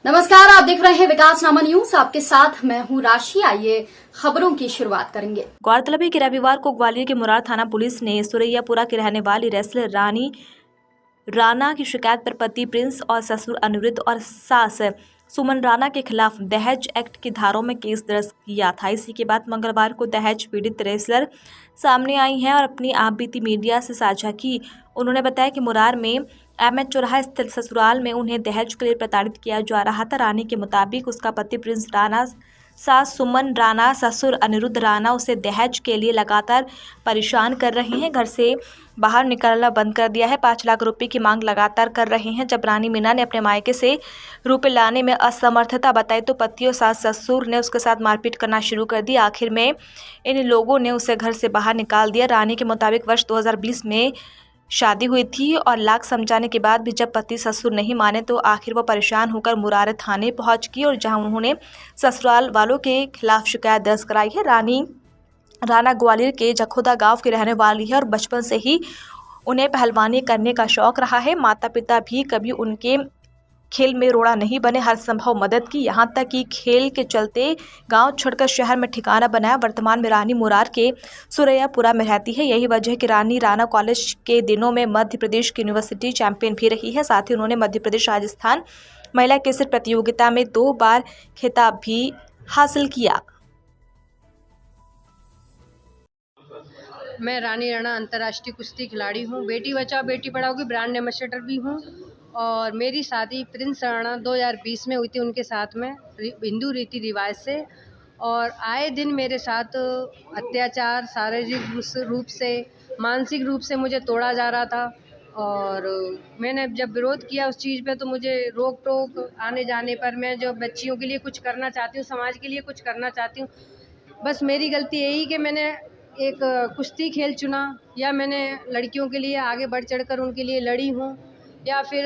नमस्कार, आप देख रहे हैं विकासनामा न्यूज। आपके साथ मैं हूं राशि। आइए खबरों की शुरुआत करेंगे। गौरतलब है कि रविवार को ग्वालियर के मुरार थाना पुलिस ने सुरैयापुरा की रहने वाली रेसलर रानी राणा की शिकायत पर पति प्रिंस और ससुर अनिरुद्ध और सास सुमन राणा के खिलाफ दहेज एक्ट की धाराओं में केस दर्ज किया था। इसी के बाद मंगलवार को दहेज पीड़ित रेसलर सामने आई हैं और अपनी आपबीती मीडिया से साझा की। उन्होंने बताया कि मुरार में एमएच चौराहा स्थित ससुराल में उन्हें दहेज के लिए प्रताड़ित किया जा रहा था। रानी के मुताबिक उसका पति प्रिंस राणा, सास सुमन राणा, ससुर अनिरुद्ध राणा उसे दहेज के लिए लगातार परेशान कर रहे हैं। घर से बाहर निकलना बंद कर दिया है। 5 लाख रुपए की मांग लगातार कर रहे हैं। जब रानी मीना ने अपने मायके से रुपए लाने में असमर्थता बताई तो पति और सास ससुर ने उसके साथ मारपीट करना शुरू कर दी। आखिर में इन लोगों ने उसे घर से बाहर निकाल दिया। रानी के मुताबिक वर्ष 2020 में शादी हुई थी और लाख समझाने के बाद भी जब पति ससुर नहीं माने तो आखिर वो परेशान होकर मुरार थाने पहुंच गई और जहां उन्होंने ससुराल वालों के खिलाफ शिकायत दर्ज कराई है। रानी राणा ग्वालियर के जखोदा गांव की रहने वाली है और बचपन से ही उन्हें पहलवानी करने का शौक रहा है। माता पिता भी कभी उनके खेल में रोड़ा नहीं बने, हर संभव मदद की, यहाँ तक कि खेल के चलते गांव छोड़कर शहर में ठिकाना बनाया। वर्तमान में रानी मुरार के सुरैयापुरा में रहती है। यही वजह है कि रानी राणा कॉलेज के दिनों में मध्य प्रदेश की यूनिवर्सिटी चैंपियन भी रही है। साथ ही उन्होंने मध्य प्रदेश राजस्थान महिला केसर प्रतियोगिता में 2 बार खिताब भी हासिल किया। मैं रानी राणा अंतर्राष्ट्रीय कुश्ती खिलाड़ी हूँ। बेटी बचाओ बेटी पढ़ाओ की ब्रांड एम्बेसडर भी हूँ और मेरी शादी प्रिंस राणा 2020 में हुई थी उनके साथ में हिंदू रीति रिवाज से। और आए दिन मेरे साथ अत्याचार, शारीरिक रूप से, मानसिक रूप से मुझे तोड़ा जा रहा था। और मैंने जब विरोध किया उस चीज़ पे तो मुझे रोक टोक आने जाने पर, मैं जो बच्चियों के लिए कुछ करना चाहती हूँ, समाज के लिए कुछ करना चाहती हूँ, बस मेरी गलती यही कि मैंने एक कुश्ती खेल चुना या मैंने लड़कियों के लिए आगे बढ़ चढ़कर उनके लिए लड़ी हूँ या फिर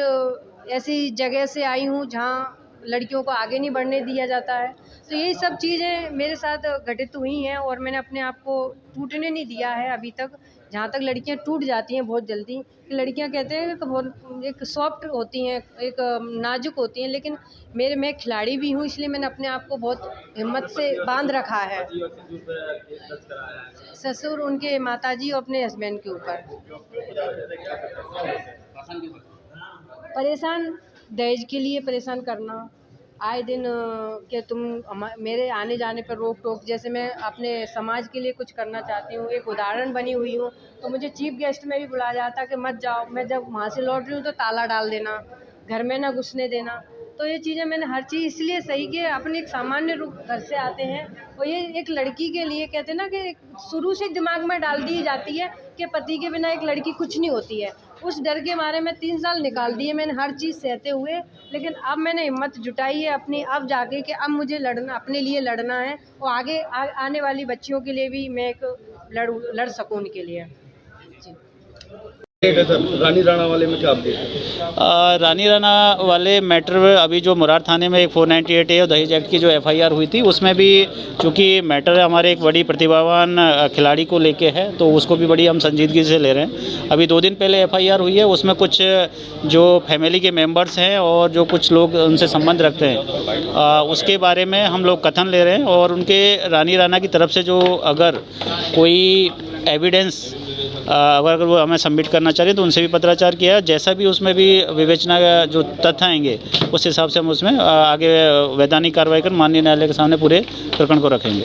ऐसी जगह से आई हूँ जहाँ लड़कियों को आगे नहीं बढ़ने दिया जाता है। तो यही सब चीज़ें मेरे साथ घटित हुई हैं और मैंने अपने आप को टूटने नहीं दिया है अभी तक। जहाँ तक लड़कियाँ टूट जाती हैं बहुत जल्दी, लड़कियाँ कहते हैं कि बहुत एक सॉफ्ट होती हैं, एक नाजुक होती हैं, लेकिन मैं खिलाड़ी भी हूँ, इसलिए मैंने अपने आप को बहुत हिम्मत से बांध रखा है। ससुर उनके माताजी और अपने हस्बैंड के ऊपर परेशान, दहेज के लिए परेशान करना, आए दिन कि तुम मेरे आने जाने पर रोक टोक। जैसे मैं अपने समाज के लिए कुछ करना चाहती हूँ, एक उदाहरण बनी हुई हूँ, तो मुझे चीफ गेस्ट में भी बुलाया जाता कि मत जाओ, मैं जब वहाँ से लौट रही हूँ तो ताला डाल देना, घर में ना घुसने देना। तो ये चीज़ें मैंने हर चीज़ इसलिए सही कि अपने एक सामान्य रूप घर से आते हैं और ये एक लड़की के लिए कहते हैं ना कि शुरू से दिमाग में डाल दी जाती है कि पति के बिना एक लड़की कुछ नहीं होती है। उस डर के मारे में 3 साल निकाल दिए मैंने हर चीज़ सहते हुए, लेकिन अब मैंने हिम्मत जुटाई है अपनी, अब जाके कि अब मुझे लड़ना, अपने लिए लड़ना है और आगे आने वाली बच्चियों के लिए भी मैं एक लड़ सकूँ उनके लिए। रानी राणा वाले में क्या अपडेट है? रानी राणा वाले मैटर अभी जो मुरार थाने में एक 498 और दहेज एक्ट की जो एफआईआर हुई थी उसमें भी चूँकि मैटर हमारे एक बड़ी प्रतिभावान खिलाड़ी को लेके है तो उसको भी बड़ी हम संजीदगी से ले रहे हैं। अभी 2 दिन पहले एफआईआर हुई है, उसमें कुछ जो फैमिली के मेंबर्स हैं और जो कुछ लोग उनसे संबंध रखते हैं उसके बारे में हम लोग कथन ले रहे हैं और उनके रानी राणा की तरफ से जो अगर कोई एविडेंस अगर वो हमें सबमिट करना चाह रहे तो उनसे भी पत्राचार किया है। जैसा भी उसमें भी विवेचना जो तथ्य आएंगे उस हिसाब से हम उसमें आगे वैधानिक कार्रवाई कर माननीय न्यायालय के सामने पूरे प्रकरण को रखेंगे।